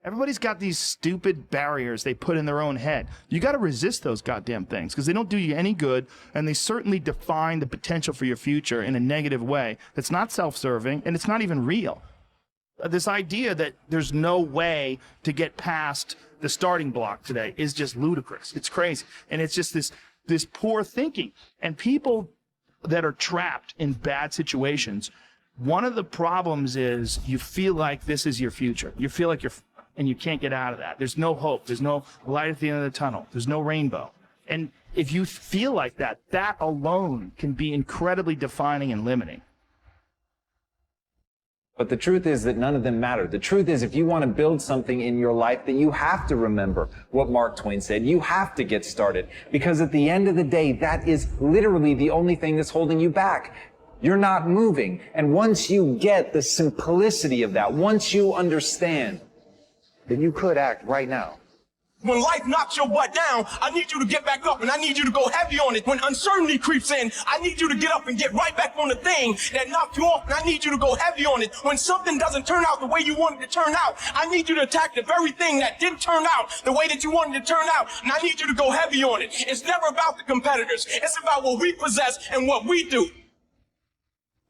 Everybody's got these stupid barriers they put in their own head. You got to resist those goddamn things because they don't do you any good, and they certainly define the potential for your future in a negative way that's not self-serving, and it's not even real. This idea that there's no way to get past the starting block today is just ludicrous. It's crazy. And it's just this poor thinking. And people that are trapped in bad situations, one of the problems is you feel like this is your future. You feel like and you can't get out of that. There's no hope. There's no light at the end of the tunnel. There's no rainbow. And if you feel like that, that alone can be incredibly defining and limiting. But the truth is that none of them matter. The truth is, if you want to build something in your life, then you have to remember what Mark Twain said. You have to get started. Because at the end of the day, that is literally the only thing that's holding you back. You're not moving. And once you get the simplicity of that, once you understand, then you could act right now. When life knocks your butt down, I need you to get back up and I need you to go heavy on it. When uncertainty creeps in, I need you to get up and get right back on the thing that knocked you off, and I need you to go heavy on it. When something doesn't turn out the way you wanted it to turn out, I need you to attack the very thing that didn't turn out the way that you wanted it to turn out, and I need you to go heavy on it. It's never about the competitors. It's about what we possess and what we do.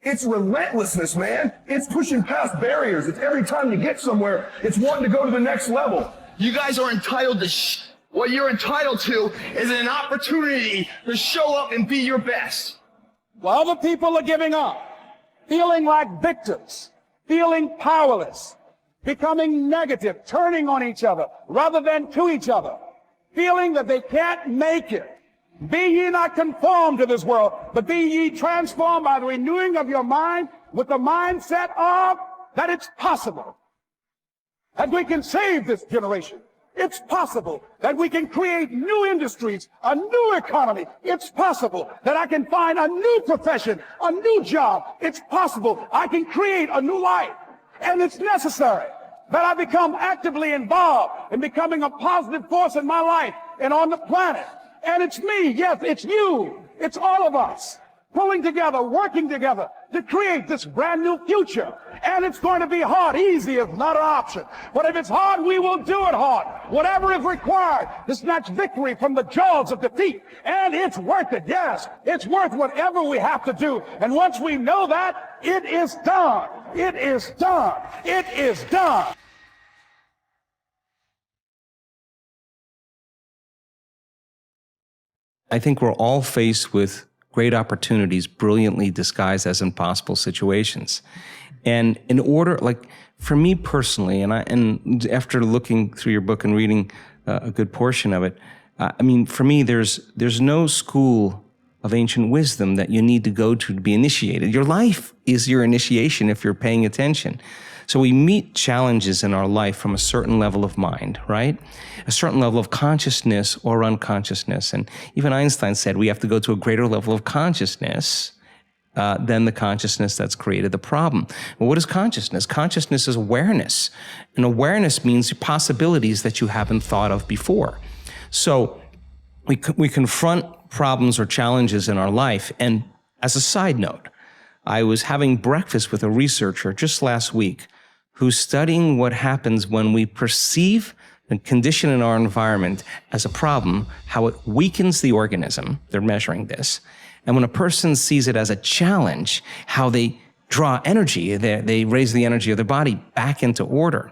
It's relentlessness, man. It's pushing past barriers. It's every time you get somewhere, it's wanting to go to the next level. You guys are entitled to what you're entitled to is an opportunity to show up and be your best. While other people are giving up, feeling like victims, feeling powerless, becoming negative, turning on each other rather than to each other, feeling that they can't make it. Be ye not conformed to this world, but be ye transformed by the renewing of your mind with the mindset of that it's possible that we can save this generation. It's possible that we can create new industries, a new economy. It's possible that I can find a new profession, a new job. It's possible I can create a new life. And it's necessary that I become actively involved in becoming a positive force in my life and on the planet. And it's me, yes, it's you, it's all of us, pulling together, working together to create this brand new future. And it's going to be hard. Easy is not an option. But if it's hard, we will do it hard. Whatever is required to snatch victory from the jaws of defeat. And it's worth it, yes. It's worth whatever we have to do. And once we know that, it is done. It is done. It is done. I think we're all faced with great opportunities brilliantly disguised as impossible situations. And in order, like for me personally, and after looking through your book and reading a good portion of it, I mean, for me, there's no school of ancient wisdom that you need to go to be initiated. Your life is your initiation if you're paying attention. So we meet challenges in our life from a certain level of mind, right? A certain level of consciousness or unconsciousness. And even Einstein said we have to go to a greater level of consciousness than the consciousness that's created the problem. Well, what is consciousness? Consciousness is awareness. And awareness means possibilities that you haven't thought of before. So we confront problems or challenges in our life. And as a side note, I was having breakfast with a researcher just last week who's studying what happens when we perceive the condition in our environment as a problem, how it weakens the organism. They're measuring this. And when a person sees it as a challenge, how they draw energy, they raise the energy of their body back into order.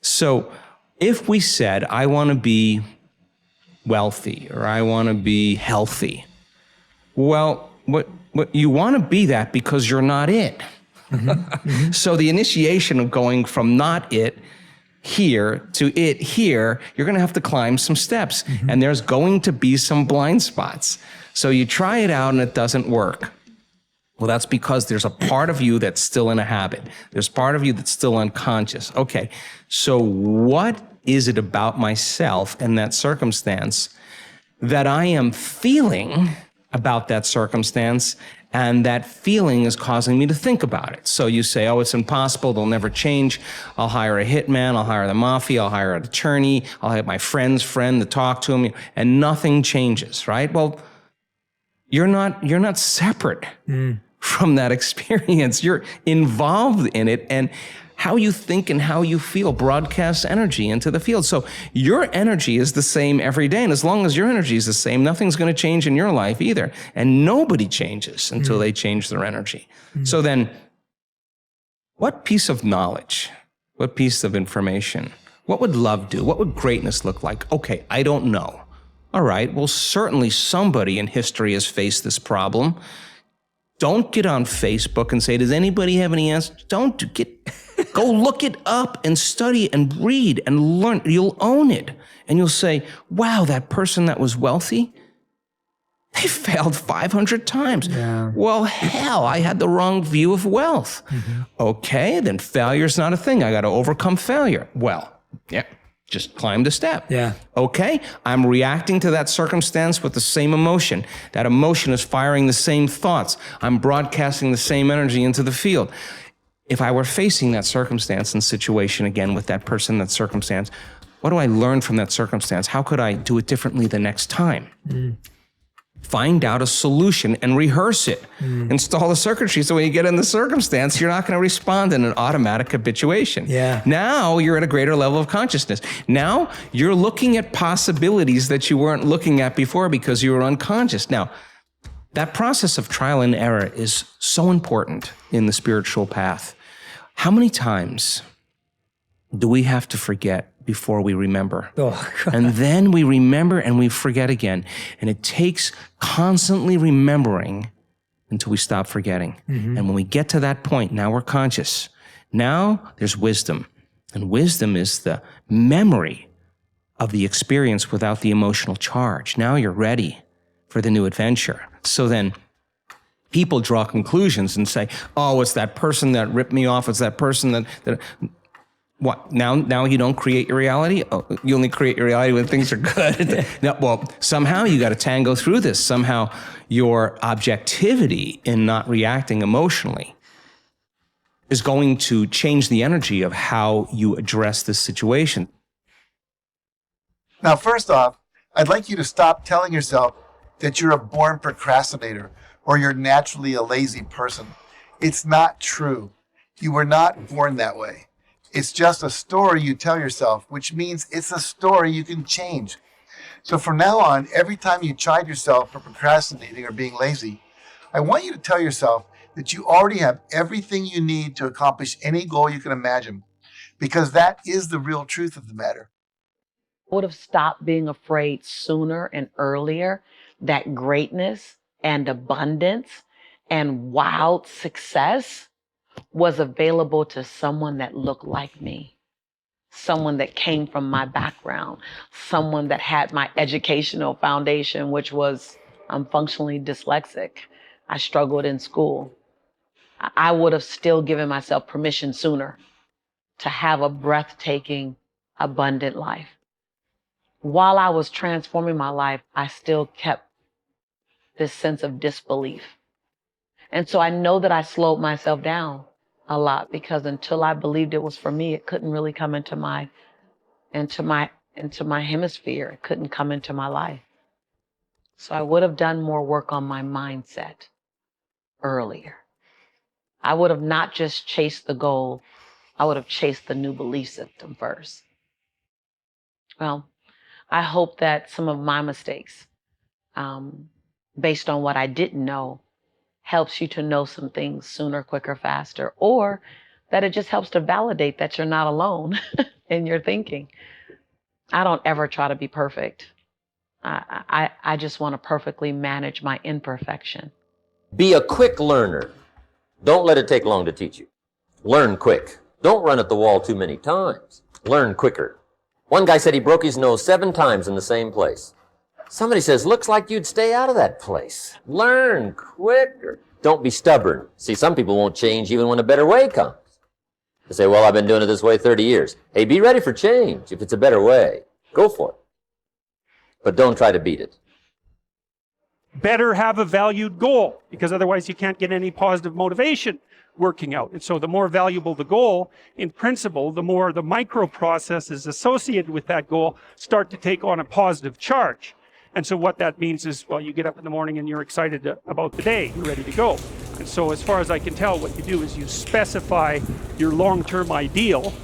So if we said, I want to be wealthy or I want to be healthy, well, what you want to be that because you're not it. So the initiation of going from not it here to it here, you're going to have to climb some steps. And there's going to be some blind spots. So you try it out and it doesn't work. Well, that's because there's a part of you that's still in a habit. There's part of you that's still unconscious. Okay, so what is it about myself in that circumstance that I am feeling about that circumstance, and that feeling is causing me to think about it? So you say, oh, it's impossible, they'll never change. I'll hire a hitman, I'll hire the mafia, I'll hire an attorney, I'll have my friend's friend to talk to him, and nothing changes, right? Well, you're not separate from that experience. You're involved in it, and how you think and how you feel broadcasts energy into the field. So your energy is the same every day. And as long as your energy is the same, nothing's going to change in your life either. And nobody changes until they change their energy. So then, what piece of knowledge, what piece of information, what would love do? What would greatness look like? Okay, I don't know. All right, well, certainly somebody in history has faced this problem. Don't get on Facebook and say, does anybody have any answers? Go look it up and study and read and learn. You'll own it. And you'll say, wow, that person that was wealthy, they failed 500 times. Yeah. Well, hell, I had the wrong view of wealth. Okay, then failure's not a thing. I got to overcome failure. Well, yeah, just climb the step. Yeah. Okay, I'm reacting to that circumstance with the same emotion. That emotion is firing the same thoughts. I'm broadcasting the same energy into the field. If I were facing that circumstance and situation again with that person, that circumstance, what do I learn from that circumstance? How could I do it differently the next time? Find out a solution and rehearse it. Install the circuitry so when you get in the circumstance, you're not going to respond in an automatic habituation. Yeah. Now you're at a greater level of consciousness. Now you're looking at possibilities that you weren't looking at before because you were unconscious. Now, that process of trial and error is so important in the spiritual path. How many times do we have to forget before we remember? And then we remember and we forget again. And it takes constantly remembering until we stop forgetting. And when we get to that point, now we're conscious. Now there's wisdom. And wisdom is the memory of the experience without the emotional charge. Now you're ready for the new adventure. So then people draw conclusions and say, oh, it's that person that ripped me off. It's that person that what, now you don't create your reality? Oh, you only create your reality when things are good. No, well, somehow you got to tango through this. Somehow your objectivity in not reacting emotionally is going to change the energy of how you address this situation. Now, first off, I'd like you to stop telling yourself that you're a born procrastinator or you're naturally a lazy person. It's not true. You were not born that way. It's just a story you tell yourself, which means it's a story you can change. So from now on, every time you chide yourself for procrastinating or being lazy, I want you to tell yourself that you already have everything you need to accomplish any goal you can imagine, because that is the real truth of the matter. I would have stopped being afraid sooner and earlier that greatness and abundance and wild success was available to someone that looked like me, someone that came from my background, someone that had my educational foundation, which was I'm functionally dyslexic. I struggled in school. I would have still given myself permission sooner to have a breathtaking, abundant life. While I was transforming my life, I still kept this sense of disbelief. And so I know that I slowed myself down a lot because until I believed it was for me, it couldn't really come into my hemisphere. It couldn't come into my life. So I would have done more work on my mindset earlier. I would have not just chased the goal. I would have chased the new belief system first. Well, I hope that some of my mistakes, based on what I didn't know, helps you to know some things sooner, quicker, faster, or that it just helps to validate that you're not alone in your thinking. I don't ever try to be perfect. I just want to perfectly manage my imperfection. Be a quick learner. Don't let it take long to teach you. Learn quick. Don't run at the wall too many times. Learn quicker. One guy said he broke his nose 7 times in the same place. Somebody says, looks like you'd stay out of that place. Learn quicker. Don't be stubborn. See, some people won't change even when a better way comes. They say, well, I've been doing it this way 30 years. Hey, be ready for change. If it's a better way, go for it. But don't try to beat it. Better have a valued goal, because otherwise you can't get any positive motivation working out. And so the more valuable the goal, in principle, the more the micro processes associated with that goal start to take on a positive charge. And so what that means is, well, you get up in the morning and you're excited about the day, you're ready to go. And so as far as I can tell, what you do is you specify your long-term ideal,